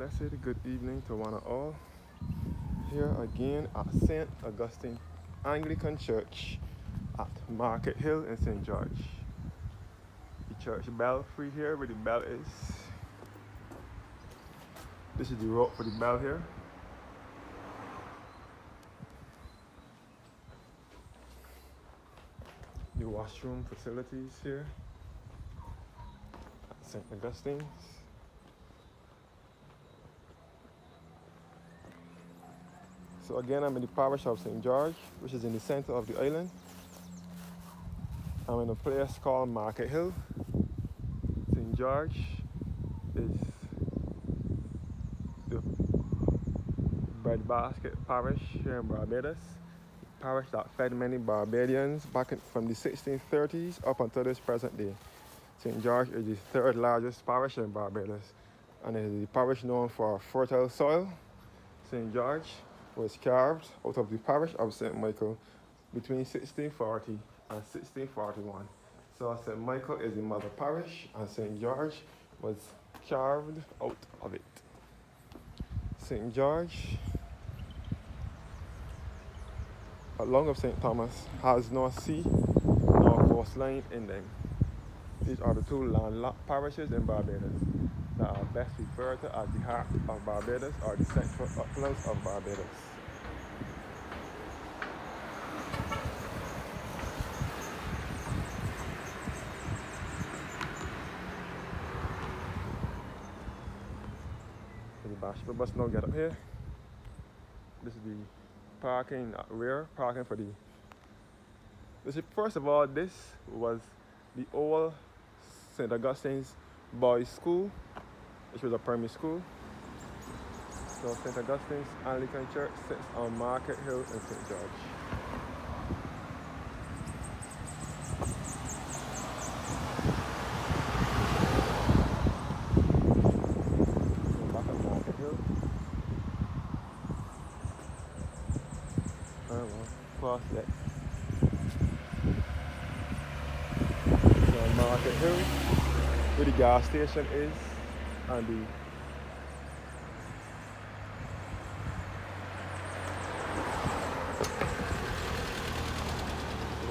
blessed good evening to one and all. Here again at St. Augustine Anglican Church at Market Hill in St. George. The church belfry here where the bell is. This is the rope for the bell here. The washroom facilities here at St. Augustine's. So again, I'm in the parish of St. George, which is in the center of the island. I'm in a place called Market Hill. St. George is the breadbasket parish here in Barbados. The parish that fed many Barbadians back from the 1630s up until this present day. St. George is the third largest parish in Barbados, and it is the parish known for fertile soil. St. George was carved out of the parish of St. Michael between 1640 and 1641. So St. Michael is the mother parish and St. George was carved out of it. St. George, along with St. Thomas, has no sea nor coastline in them. These are the two landlocked parishes in Barbados that are best referred to as the heart of Barbados or the central uplands of Barbados. The Bashford bus now get up here. This is the parking at rear, parking for the. First of all, this was the old St. Augustine's boys' school, which was a primary school. So St. Augustine's Anglican Church sits on Market Hill in St. George. So back at Market Hill. Cross that. So Market Hill, where the gas station is, and the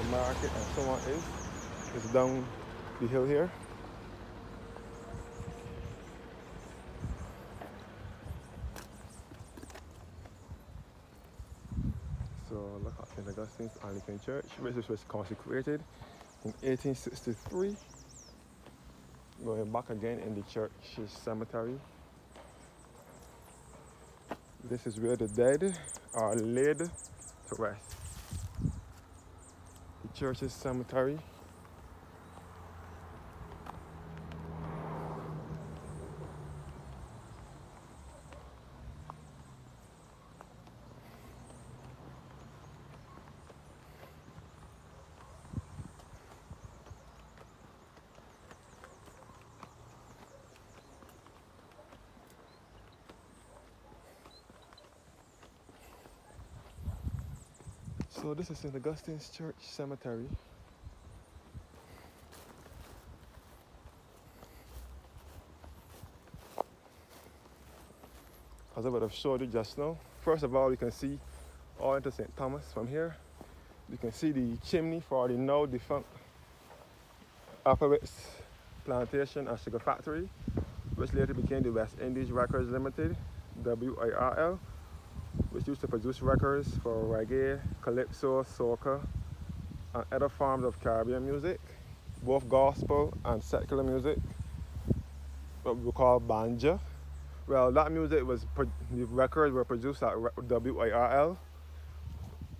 market and so on is down the hill here. So look at St. Augustine's Anglican Church, which was consecrated in 1863. Going back again in the church's cemetery. This is where the dead are laid to rest. The church's cemetery. So this is St. Augustine's Church Cemetery. As I would have showed you just now. First of all, you can see all into St. Thomas from here. You can see the chimney for the now defunct Barbados Plantation and Sugar Factory, which later became the West Indies Records Limited, WIRL, which used to produce records for reggae, calypso, soca, and other forms of Caribbean music, both gospel and secular music, what we call banja. Well, that music the records were produced at WIRL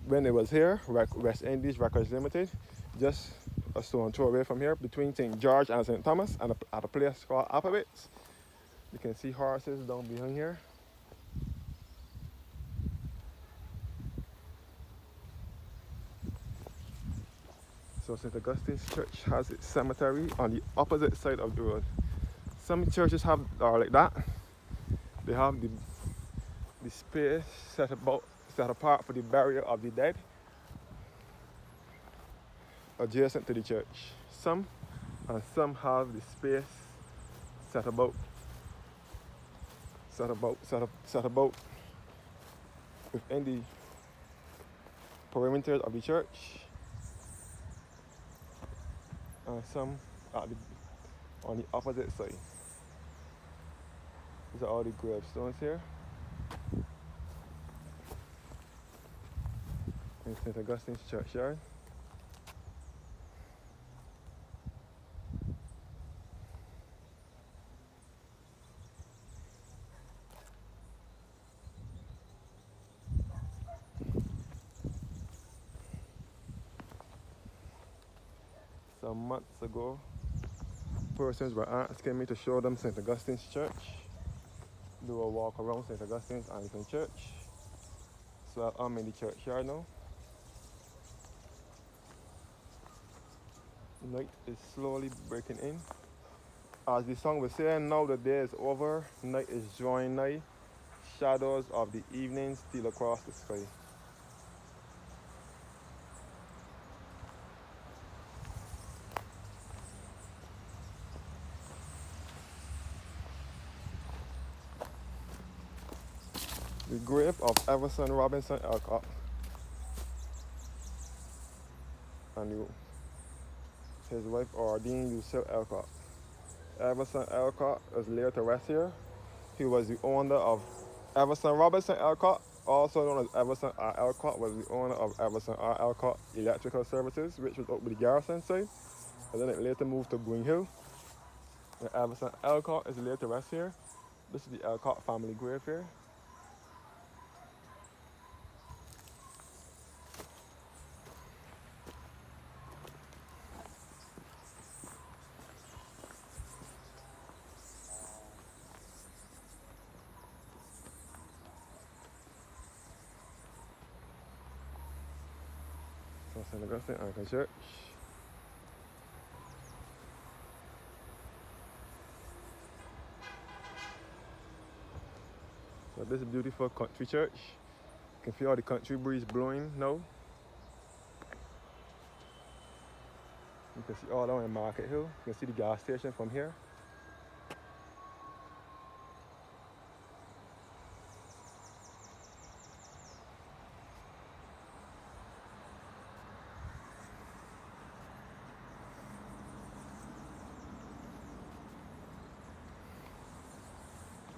when it was here, West Indies Records Limited, just a stone throw away from here, between St. George and St. Thomas, and at a place called Barbados. You can see horses down behind here. So St. Augustine's Church has its cemetery on the opposite side of the road. Some churches are like that. They have the space set apart for the burial of the dead adjacent to the church. Some have the space set set about within the perimeter of the church, and some on the opposite side. These are all the gravestones here in St. Augustine's churchyard. Some months ago, persons were asking me to show them St. Augustine's church, do a walk around St. Augustine's Anglican church. So I'm in the churchyard now. Night is slowly breaking in. As the song was saying, now the day is over, night is drawing nigh, shadows of the evening steal across the sky. The grave of Everson Robinson Alcott and his wife Ordine Lucille Alcott. Everson Alcott is laid to rest here. He was the owner of Everson Robinson Alcott, also known as Everson R. Alcott, was the owner of Everson R. Alcott Electrical Services, which was up with the garrison side, and then it later moved to Green Hill. And Everson Alcott is laid to rest here. This is the Alcott family grave here. So St. Augustine Anglican Church. So this is a beautiful country church. You can feel the country breeze blowing now. You can see all down in Market Hill. You can see the gas station from here.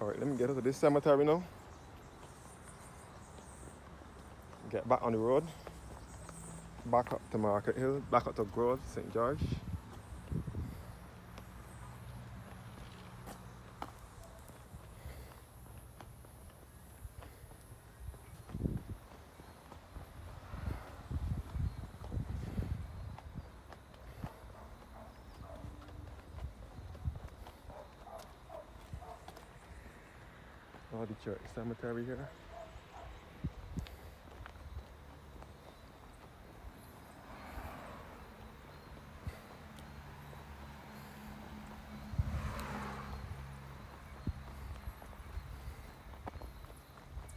All right, let me get into this cemetery now. Get back on the road. Back up to Market Hill, back up to Grove, St. George. All the church cemetery here.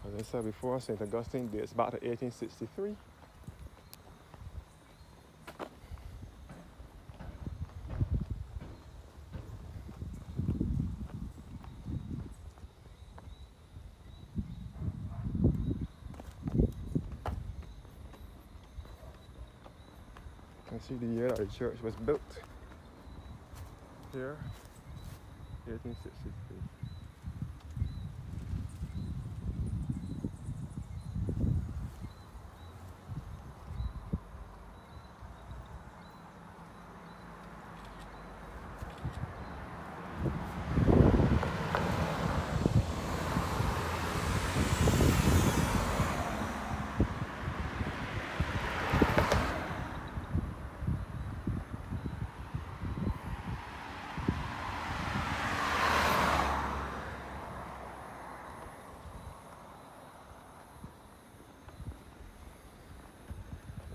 As I said before, St. Augustine dates back to 1863. You can see the year that the church was built. Here, 1863.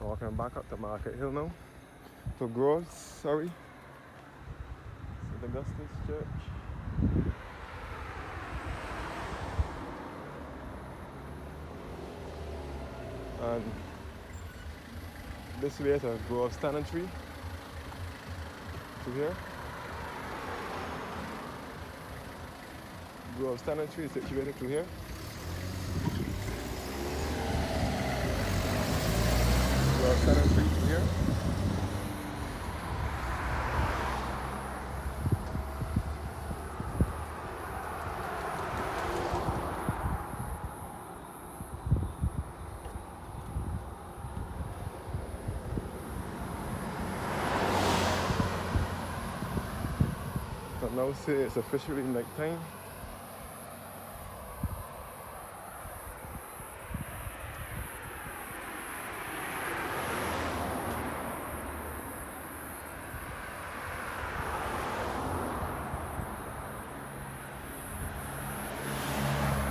Walking back up to Market Hill now. To Groves, sorry. St. Augustine's Church. And this way is a Grove standing tree. To here. Grove Cemetery is situated through here. Grove Cemetery through here. So now say it's officially nighttime.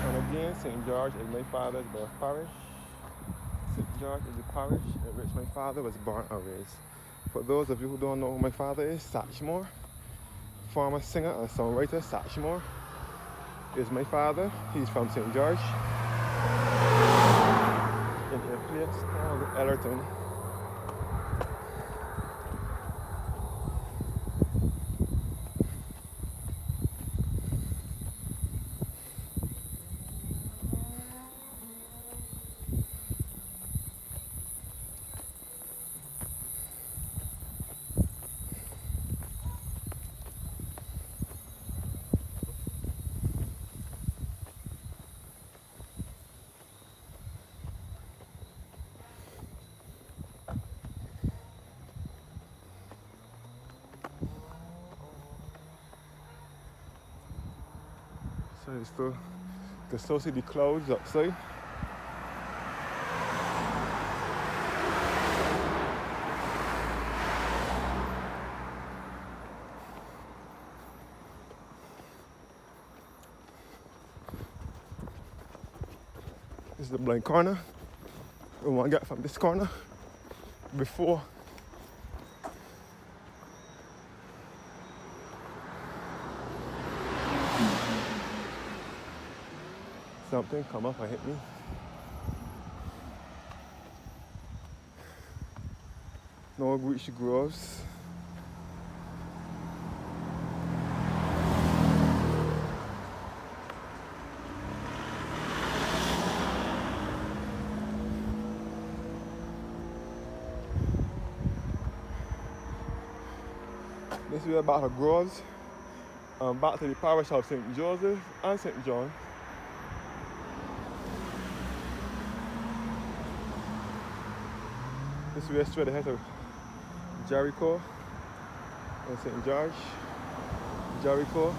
And again, St. George is my father's birth parish. St. George is the parish in which my father was born and raised. For those of you who don't know who my father is, Satchmore, former singer and songwriter Satchmore is my father. He's from St. George in a place called Ellerton. So it's the still see the clouds outside. This is the blind corner. We want to get from this corner before something come up and hit me. Now we reach the groves. This is about the groves. Back to the parish of St. Joseph and St. John. This way straight ahead of Jericho and St. George. Jericho.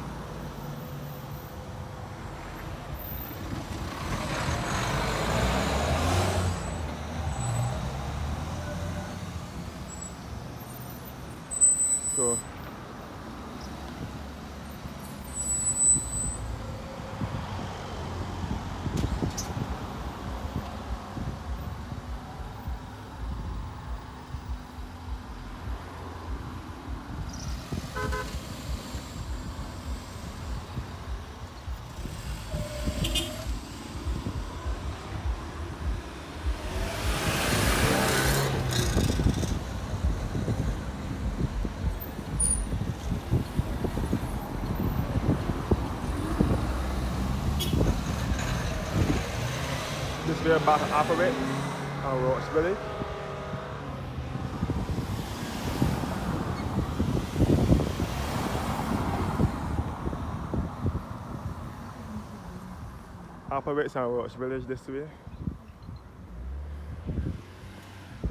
So this way about to operate on Roach Village. Operates on Roach Village this way.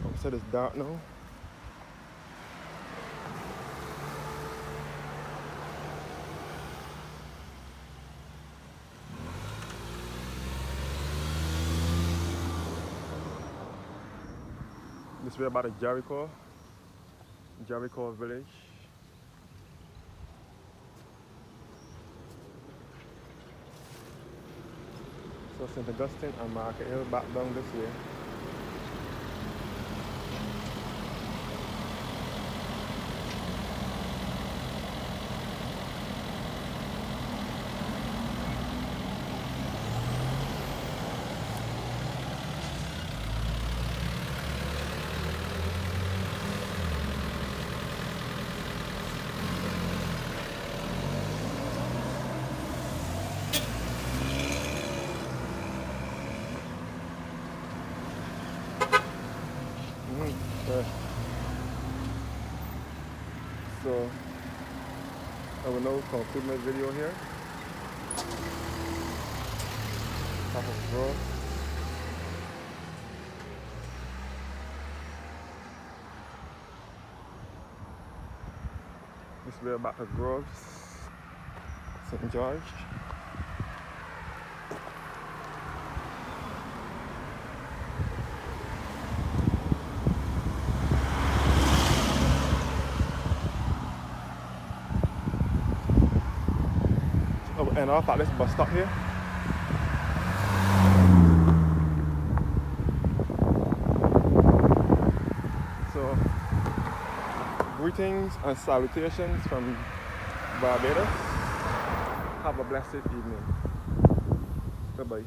Outside it's dark now. This way about Jericho village. So St. Augustine and Market Hill back down this way. Right. So I will now conclude my video here. Top of grove. This way back to Groves, St. George. And off at this bus stop here. So, greetings and salutations from Barbados. Have a blessed evening. Goodbye.